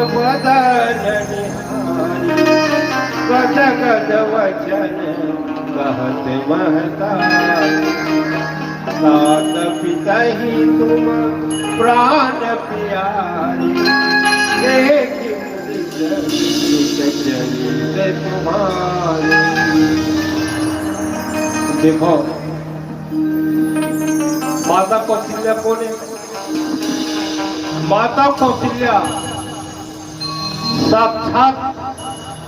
बदन निहारी गद गद वचन कहते महतारी सात पिता ही तुम प्राण प्यारी देखी चरित तुम्हारी। देखो माता कौशल्या कौन है? माता कौशल्या साक्षात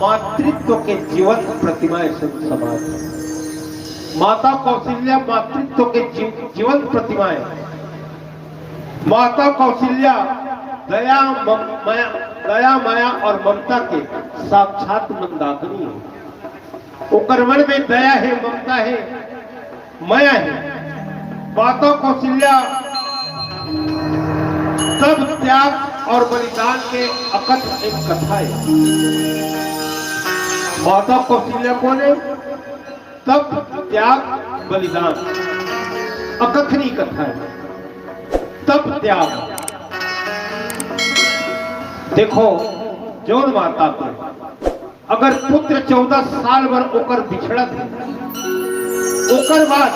मातृत्व के जीवन प्रतिमाएं समाज। माता कौशल्या मातृत्व के जीवन प्रतिमाएं। माता कौशल्या दया माया और ममता के साक्षात मंदाकिनी है। ओकर मन में दया है, ममता है, माया है। माता कौशल्या सब त्याग और बलिदान के अकथ एक कथा है। माता कौशल्या कौन है? तब त्याग बलिदान अकथनीय कथा है। तब त्याग देखो जौन माता को अगर पुत्र 14 साल भर ओकर बिछड़त है, ओकर बाद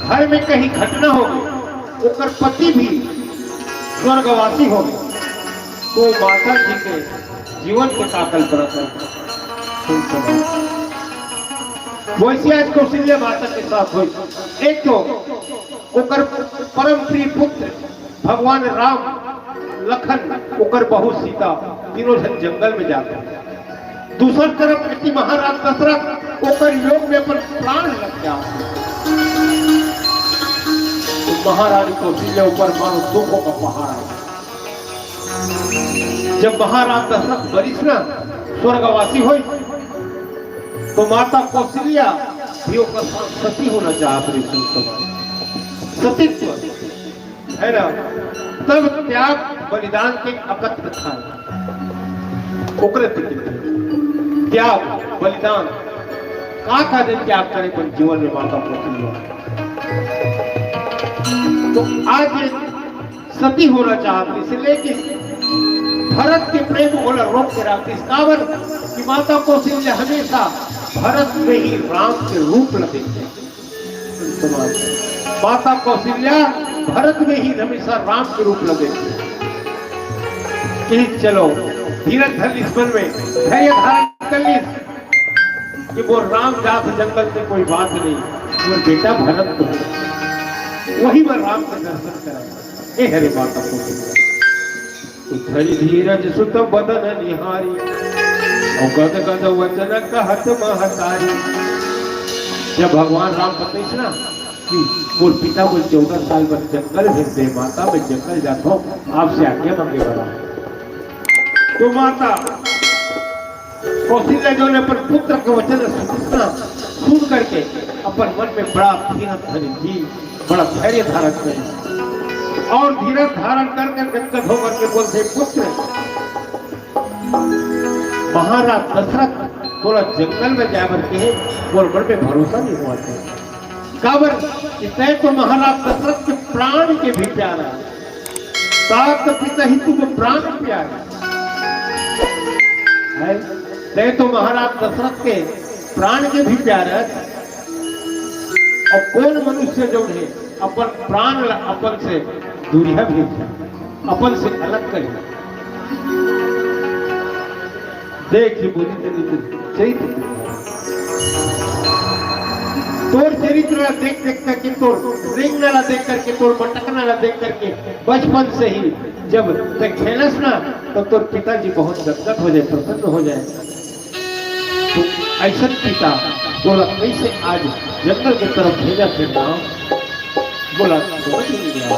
घर में कहीं घटना हो गई, ओकर पति भी स्वर्गवासी हो गए, तो माता जी के जीवन के का कल्पना करते। वैसे आज कौशल्या माता के साथ हुई। एक तो ओकर परम प्रिय पुत्र भगवान राम लखन ओकर बहू सीता तीनों जन जंगल में जाते। दूसरी तरफ इति महाराज दशरथ ओकर योग में पर प्राण लग गया। तो महारानी कौशल्या ऊपर मानो दुखों का पहाड़। जब महाराज दशरथ बरिस ना स्वर्गवासी हुई तो माता कौशल्या भी ओकर सती होना चाहती रही। सतीत्व है ना। तब त्याग बलिदान के अकथ कथा ओकरे त्याग बलिदान का दिन त्याग करे पर जीवन में माता कौशल्या। तो आज सती होना चाहती थी, लेकिन भरत के प्रेम को रोक के रखती। काबर कि माता कौशल्या हमेशा भरत में ही राम के रूप लगे। माता कौशल्या भरत में ही हमेशा राम के रूप लगे। चलो धीरज धर इस मन में, धैर्य धारण कर ली कि वो राम जात जंगल से कोई बात नहीं, वो बेटा भरत तो है, वही मैं राम का दर्शन करा। ए हरे माता कौशल्या धीरज सुत बदन निहारी और गद गद वचन कहत महतारी। जब भगवान राम बताइए ना कि मोर पिता को 14 साल पर जंगल भेज दे, माता मैं जंगल जाता हूँ, आपसे आज्ञा मांगे बड़ा। तो माता कौशल्या जो ने पर पुत्र के वचन सुन करके अपन मन में बड़ा धीरज धरी, बड़ा धैर्य धारण करी और धीरज धारण करके गदगद होकर के बोलते, पुत्र महाराज दशरथ थोड़ा जंगल में जाकर के और मन में भरोसा नहीं हुआ था। काबर तय तो महाराज दशरथ के प्राण के भी प्यारा, सात पिता ही तुम प्राण प्यारा है। तय तो महाराज दशरथ के प्राण के भी प्यारा। और कौन मनुष्य जो है अपन प्राण अपन से दूरिया भी अपन से अलग करे। देखिए बोली चरित्र तोर चरित्र देख देख करके, तोर रेंगना देख करके, तोर मटकना देख करके बचपन से ही जब तक खेलस ना तो तोर पिताजी बहुत गदगद हो जाए, प्रसन्न हो जाए। तो ऐसा पिता बोला कैसे आज जंगल की तरफ भेजा फिर बोला समझ नहीं गया।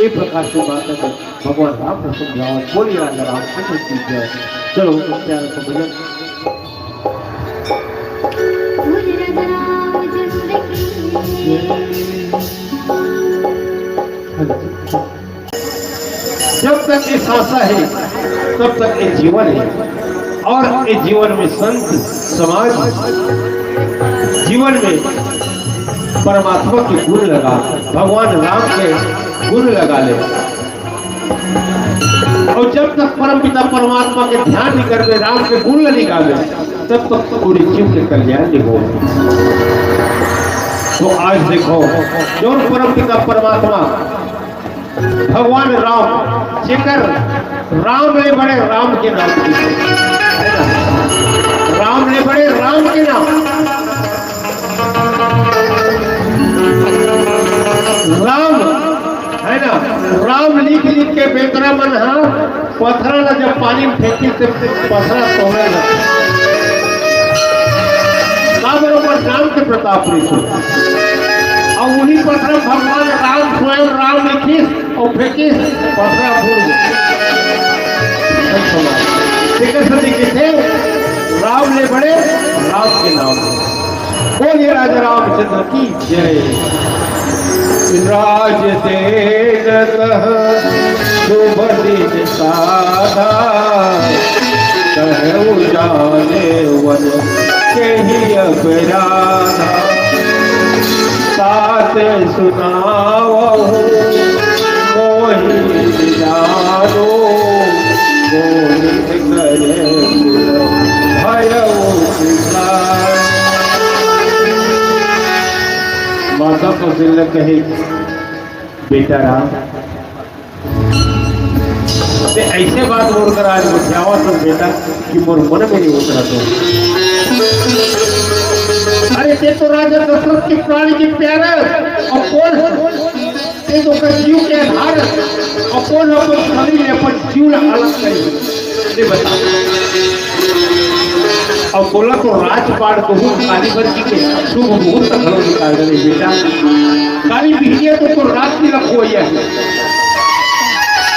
एक प्रकार से बात है भगवान राम ने समझाओ, बोली राजा राम समझ कीजिए। चलो प्यार से भजन। जब तक ये सांसा है तब तक ये जीवन है, और ये जीवन में संत समाज जीवन में परमात्मा के गुण लगा, भगवान राम के गुण लगा ले और जब तक परम पिता परमात्मा के ध्यान नहीं करवे, राम के गुण नहीं गावे, तब तक पूरी जीव के कल्याण नहीं हो। तो आज देखो जो परम पिता परमात्मा भगवान राम जेकर राम ले बड़े राम के नाम की, राम ले बड़े राम के नाम, राम है ना, राम लिख लिख के बेतरा मन पथरा ना जब पानी में फेंकी से पथरा तोड़े ना बरोबर राम के प्रताप और उन्हीं पथरा भगवान राम स्वयं राम लिखिस और फेंकिस पथरा भूल गए। राम ले बड़े राम के नाम, बोलिए राजा रामचंद्र की जय। राज देन शुभ दिन साधा, कहु जाने वन के ही अपराधा, साथ सुनावहु मोहि जानो, मोहि करे भयउ विकार। माता कौशल्या कहे, बेटा राम ते ऐसे बात बोलकर आज बुझावा तो बेटा कि मोर मन में नहीं उतरा। तो अरे ते तो राजा दशरथ की प्राणी की प्यारा और कौन ते तो कर जीव के आधार और कौन अपन शरीर अपन जीव अलग करे बता। और बोला तो राजपाट को कालीवर जी के शुभ मुहूर्त घरों निकाल दे बेटा, काली बिहिया तो रात की रखो है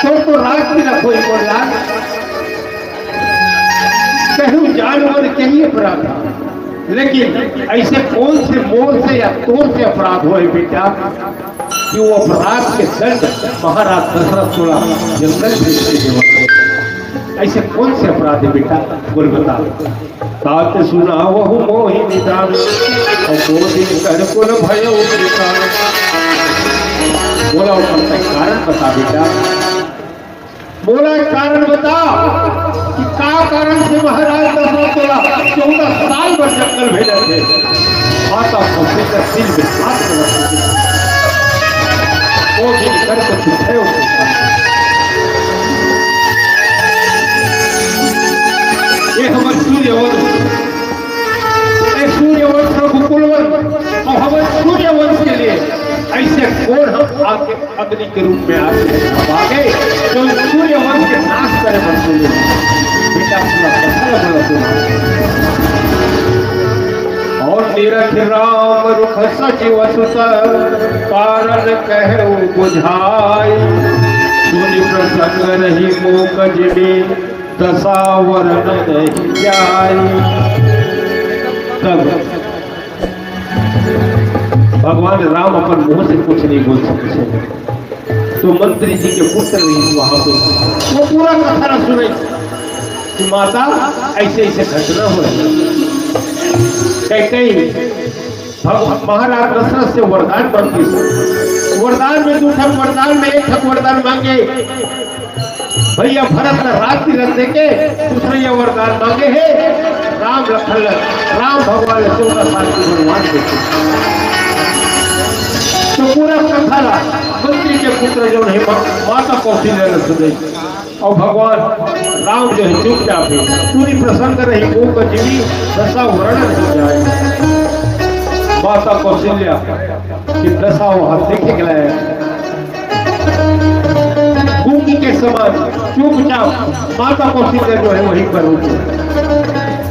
तो रात की रखो बोला, कहूँ जानवर कहीं अपराध, लेकिन ऐसे कौन से मोर से या तोर से अपराध हो बेटा कि वो अपराध के दंड महाराज दशरथ थोड़ा जंगल भेजते। ऐसे कौन से अपराध है बेटा बोल बता। तात सुना वहु मोहि निदान, और दिन कर कुल भय विकार। बोला ऊपर कारण बता बेटा, बोला कारण बता कि का कारण से महाराज दशरथ बोला 14 साल पर जंगल भेजे थे। माता कौशल्या का दिल में हाथ में वो दिन कर ये हमारे सूर्यवंश रघुकुलवंश और हमारे सूर्यवंश के लिए ऐसे कौन हम आपके अग्नि के रूप में आगे जो सूर्यवंश के नाश करे बेटा और निरख राम रुख सचिव सुत कारण कहु बुझाई, सुनि प्रसंग रही मोकज में दशावर नहीं जाई। तब भगवान राम अपन मुंह से कुछ नहीं बोल सकते, तो मंत्री जी के पुत्र नहीं वहां पे वो पूरा कथा सुने कि माता ऐसे ऐसे घटना हो रही। कई महाराज दशरथ से वरदान मांगी, वरदान में दूसरा वरदान में एक वरदान मांगे भैया भरत ने रात की रख देके, दूसरे ये वरदान मांगे हैं राम लखन राम भगवान 14 साल की वनवास देखे। तो पूरा कथा मंत्री के पुत्र जो है माता कौशल्या ने सुने और भगवान राम जो है चुपचाप है, पूरी प्रसन्न रही वो जीवी दशा वर्णन हो जाए। माता कौशल्या की दशा वहां देखे गए गूंगी के समान चुपचाप माता कौशल्या जो है वहीं पर रुकी।